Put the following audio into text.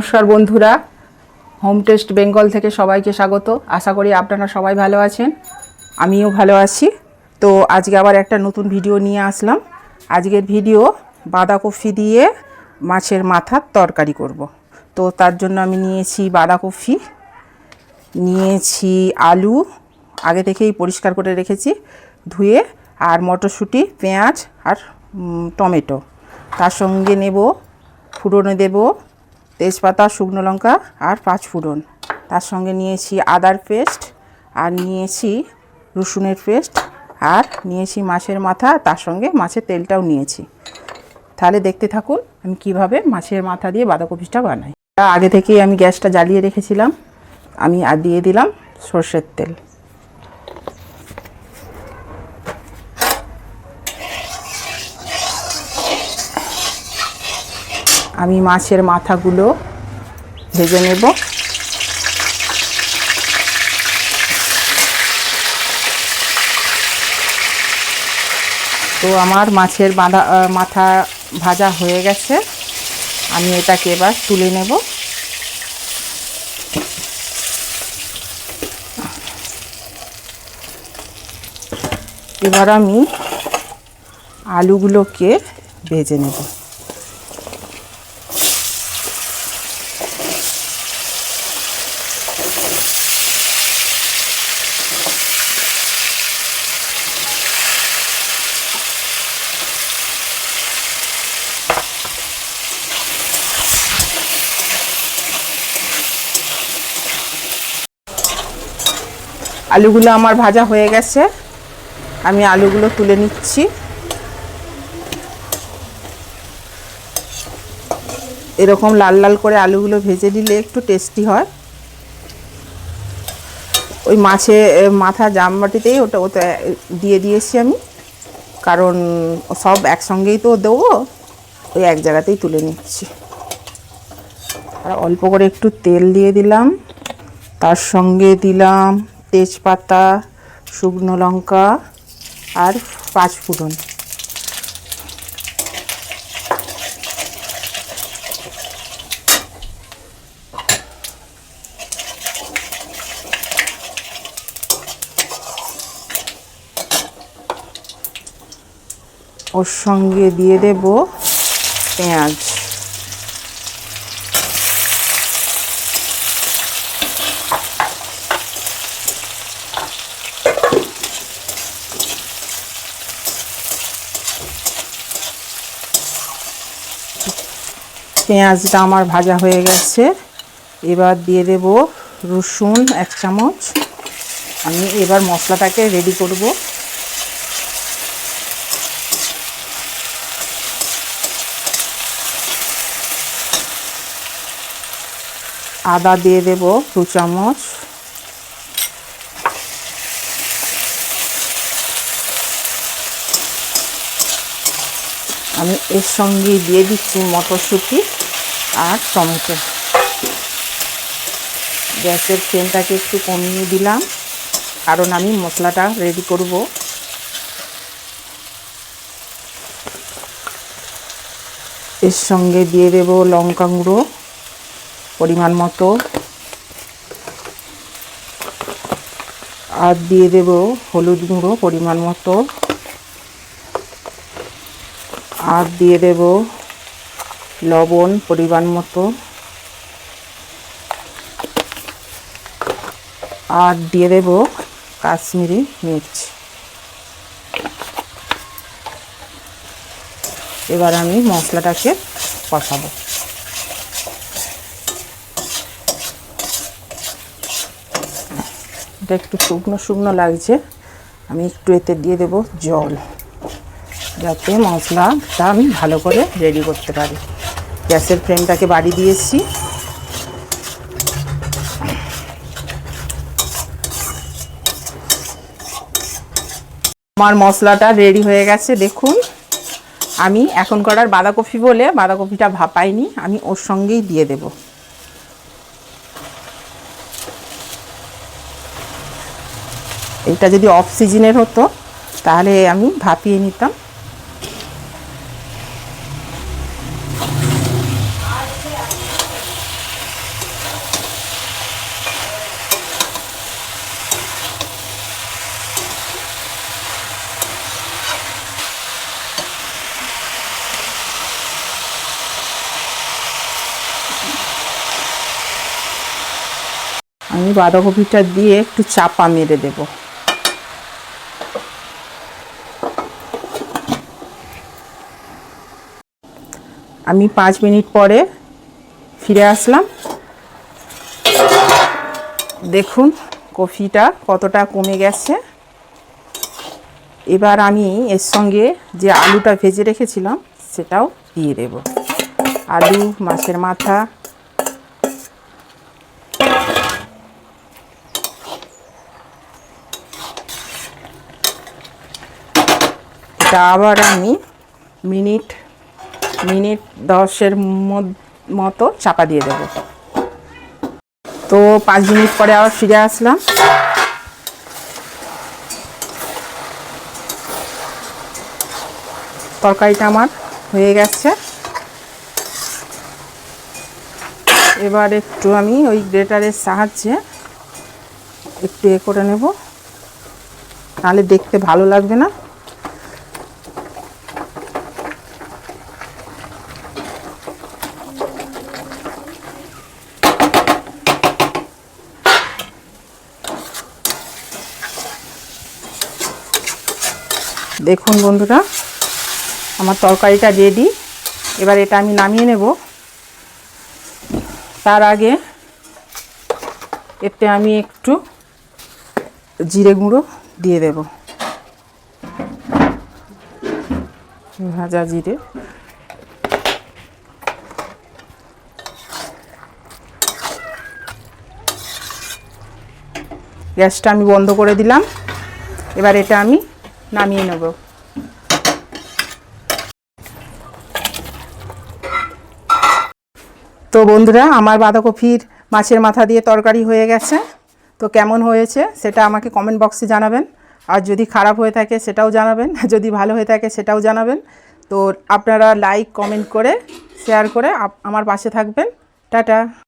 নমস্কার বন্ধুরা, home test Bengal থেকে সবাইকে স্বাগত। আশা করি আপনারা সবাই ভালো আছেন, আমিও ভালো আছি। তো আজকে আবার একটা নতুন ভিডিও নিয়ে আসলাম। আজকের ভিডিও বাঁধাকপি দিয়ে মাছের মাথার তরকারি করব। তো তার জন্য আমি নিয়েছি বাঁধাকপি, নিয়েছি আলু, আগে থেকেই পরিষ্কার করে রেখেছি ধুয়ে, আর মটরশুঁটি, পেঁয়াজ আর টমেটো। তার সঙ্গে নেব ফোড়নে দেব তেজপাতা, শুকনো লঙ্কা আর 5 ফোড়ন। তার সঙ্গে নিয়েছি আদার পেস্ট, আর নিয়েছি রসুনের পেস্ট, আর নিয়েছি মাছের মাথা, তার সঙ্গে মাছের তেলটাও নিয়েছি। তাহলে দেখতে থাকুন আমি কিভাবে মাছের মাথা দিয়ে বাঁধাকপিটা বানাই। আগে থেকেই আমি গ্যাসটা জ্বালিয়ে রেখেছিলাম, আমি আর দিয়ে দিলাম সর্ষের তেল। আমি মাছের মাথাগুলো ভেজে নেব। তো আমার মাছের মাথা ভাজা হয়ে গেছে, আমি এটাকে এবার তুলে নেব। এবার আমি আলুগুলোকে ভেজে নেব। আলুগুলো আমার ভাজা হয়ে গেছে, আমি আলুগুলো তুলে নিচ্ছি। এরকম লাল লাল করে আলুগুলো ভেজে নিলে একটু টেস্টি হয়। ওই মাথা জামবাটিতেই ওটা দিয়ে দিয়েছি আমি, কারণ সব একসঙ্গেই তো দেবো, ওই এক জায়গাতেই তুলে নিচ্ছি। আর অল্প করে একটু তেল দিয়ে দিলাম, তার সঙ্গে দিলাম তেজপাতা, শুকনো লঙ্কা আর 5 ফোড়ন। ওর সঙ্গে দিয়ে দেব পেঁয়াজ। পেঁয়াজটা আমার ভাজা হয়ে গেছে, এবার দিয়ে দেব রসুন 1 চামচ। আমি এবার মশলাটাকে রেডি করব। আদা দিয়ে দেব 2 চামচ। আমি এর সঙ্গে দিয়ে দিচ্ছি মটরশুঁটি আর টমেটো। গ্যাসের ফ্লেমটাকে একটু কমিয়ে দিলাম, কারণ আমি মশলাটা রেডি করব। এর সঙ্গে দিয়ে দেব লঙ্কা গুঁড়ো পরিমাণ মতো, আর দিয়ে দেব হলুদ গুঁড়ো পরিমাণ মতো, আর দিয়ে দেব লবণ পরিমাণ মতো, আর দিয়ে দেব কাশ্মীরি মির্চ। এবার আমি মশলাটাকে কষাবো। এটা একটু শুকনো শুকনো লাগছে, আমি একটু এতে দিয়ে দেব জল, যাতে মশলাটা আমি ভালো করে রেডি করতে পারি। গ্যাসের ফ্লেমটাকে বাড়িয়ে দিয়েছি। আমার মশলাটা রেডি হয়ে গেছে, দেখুন। আমি এখন করার বাঁধাকপি বলে বাঁধাকপিটা ভাপাইনি, আমি ওর সঙ্গেই দিয়ে দেব। এটা যদি অফ সিজনের হতো তাহলে আমি ভাপিয়ে নিতাম। আমি বাঁধাকপিটা দিয়ে একটু চাপা মেরে দেব। আমি 5 মিনিট পরে ফিরে আসলাম। দেখুন কফিটা কতটা কমে গেছে। এবার আমি এর সঙ্গে যে আলুটা ভেজে রেখেছিলাম সেটাও দিয়ে দেব। আলু, মাছের মাথা, এটা আবার আমি মিনিট 10-এর মতো চাপা দিয়ে দেব। তো 5 মিনিট পরে আবার ফিরে আসলাম। তরকারিটা আমার হয়ে গেছে। এবার একটু আমি ওই গ্রেটারের সাহায্যে একটু করে নেব, নাহলে দেখতে ভালো লাগবে না। দেখুন বন্ধুরা, আমার তরকারিটা রেডি। এবার এটা আমি নামিয়ে নেব। তার আগে এতে আমি একটু জিরে গুঁড়ো দিয়ে দেব, ভাজা জিরে। গ্যাসটা আমি বন্ধ করে দিলাম। এবার এটা আমি নামিয়ে নেব। তো বন্ধুরা, আমার বাঁধাকপির মাছের মাথা দিয়ে তরকারি হয়ে গেছে। তো কেমন হয়েছে সেটা আমাকে কমেন্ট বক্সে জানাবেন। আর যদি খারাপ হয়ে থাকে সেটাও জানাবেন, যদি ভালো হয়ে থাকে সেটাও জানাবেন। তো আপনারা লাইক, কমেন্ট করে, শেয়ার করে আমার পাশে থাকবেন। টাটা।